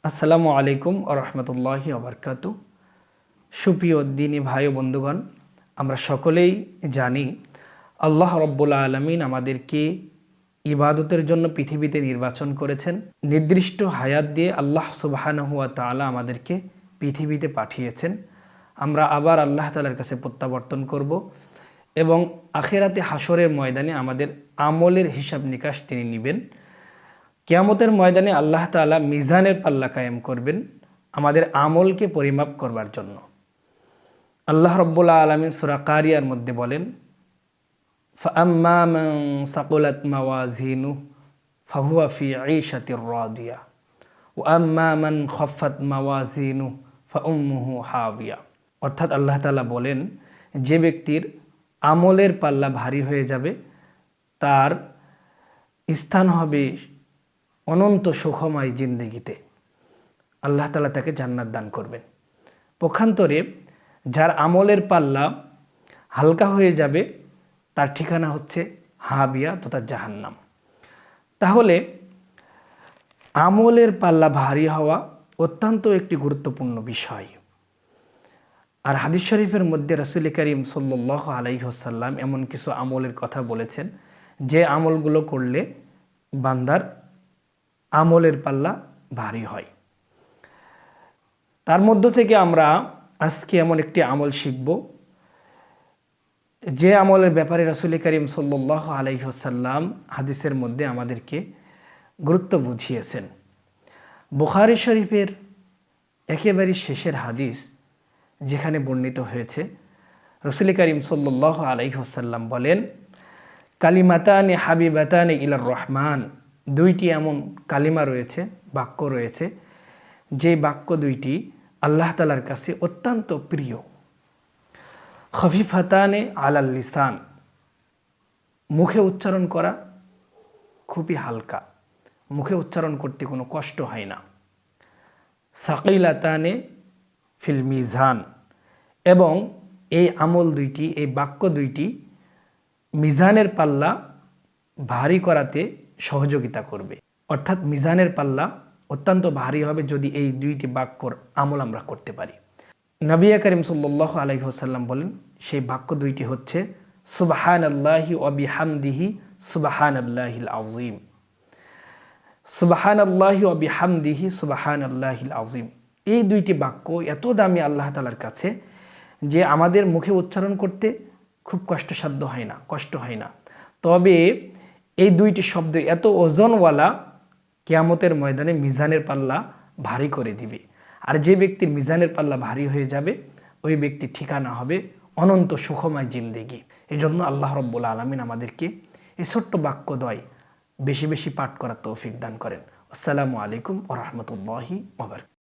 আসসালামু আলাইকুম ওয়া রাহমাতুল্লাহি ওয়া বারাকাতুহু। সুপ্রিয় দ্বীনী ভাই ও বন্ধুগণ, আমরা সকলেই জানি আল্লাহ রাব্বুল আলামিন আমাদেরকে ইবাদতের জন্য পৃথিবীতে নির্বাচন করেছেন। নির্দিষ্ট হায়াত দিয়ে আল্লাহ সুবহানাহু ওয়া তাআলা আমাদেরকে পৃথিবীতে পাঠিয়েছেন। আমরা আবার আল্লাহ তাআলার কাছে প্রত্যাবর্তন করব এবং আখিরাতে হাসরের ময়দানে আমাদের আমলের হিসাব নিকাশ তিনি নেবেন। কিয়ামতের ময়দানে আল্লাহ তাআলা মিজানের পাল্লা কায়েম করবেন আমাদের আমলকে পরিমাপ করবার জন্য। আল্লাহ রাব্বুল আলামিন সূরা কারিয়ার মধ্যে বলেন, ফাআম্মা মান সাকুলাত মাওয়াজিনুহু ফাহুয়া ফি ঈশাতির রাদিয়া ওয়া আম্মা মান খাফফাত মাওয়াজিনুহু ফাউম্মুহু হাবিয়া। অর্থাৎ আল্লাহ তাআলা বলেন, যে ব্যক্তির আমলের পাল্লা ভারী হয়ে যাবে তার স্থান হবে অনন্ত সুখময় জিন্দেগিতে। আল্লাহ তাআলা তাকে জান্নাত দান করবেন। পক্ষান্তরে যার আমলের পাল্লা হালকা হয়ে যাবে তার ঠিকানা হচ্ছে হাবিয়া তথা জাহান্নাম। তাহলে আমলের পাল্লা ভারী হওয়া অত্যন্ত একটি গুরুত্বপূর্ণ বিষয়। আর হাদিস শরীফের মধ্যে রাসূল করিম সাল্লাল্লাহু আলাইহি ওয়াসাল্লাম এমন কিছু আমলের কথা বলেছেন যে আমলগুলো করলে বান্দার আমলের পাল্লা ভারী হয়। তার মধ্য থেকে আমরা আজকে এমন একটি আমল শিখব যে আমলের ব্যাপারে রাসূল করিম সাল্লাল্লাহু আলাইহি ওয়াসাল্লাম হাদিসের মধ্যে আমাদেরকে গুরুত্ব বুঝিয়েছেন। বুখারী শরীফের একেবারে শেষের হাদিস যেখানে বর্ণিত হয়েছে, রাসূল করিম সাল্লাল্লাহু আলাইহি ওয়াসাল্লাম বলেন, কালিমাতানি হাবিবাতানি ইলার রহমান, দুইটি এমন কালিমা রয়েছে, বাক্য রয়েছে, যে বাক্য দুইটি আল্লাহ তাআলার কাছে অত্যন্ত প্রিয়। খফিফাতানে আলাল লিসান, মুখে উচ্চারণ করা খুবই হালকা, মুখে উচ্চারণ করতে কোনো কষ্ট হয় না। সাকিলাতানে ফিল মিজান, এবং এই আমল দুইটি, এই বাক্য দুইটি মিজানের পাল্লা ভারী করাতে সহযোগিতা করবে। অর্থাৎ মিজানের পাল্লা অত্যন্ত ভারী হবে যদি এই দুইটি বাক্যর আমল আমরা করতে পারি। নবী করিম সাল্লাল্লাহু আলাইহি ওয়াসাল্লাম বলেন, সেই বাক্য দুইটি হচ্ছে সুবহানাল্লাহি ওয়া বিহামদিহি সুবহানাল্লাহিল আযীম। সুবহানাল্লাহি ওয়া বিহামদিহি সুবহানাল্লাহিল আযীম, এই দুইটি বাক্য এত দামি আল্লাহ তাআলার কাছে যে আমাদের মুখে উচ্চারণ করতে খুব কষ্টসাধ্য হয় না, কষ্ট হয় না। তবে এই দুইটি শব্দ এত ওজনওয়ালা, কিয়ামতের ময়দানে মিজানের পাল্লা ভারী করে দিবে। আর যে ব্যক্তির মিজানের পাল্লা ভারী হয়ে যাবে ওই ব্যক্তির ঠিকানা হবে অনন্ত সুখময় জিন্দেগি। এই জন্য আল্লাহ রাব্বুল আলামিন আমাদেরকে এই ছোট্ট বাক্যদ্বয় বেশি বেশি পাঠ করার তৌফিক দান করেন। আসসালামু আলাইকুম ওয়া রাহমাতুল্লাহি ওয়া বারাকাতুহু।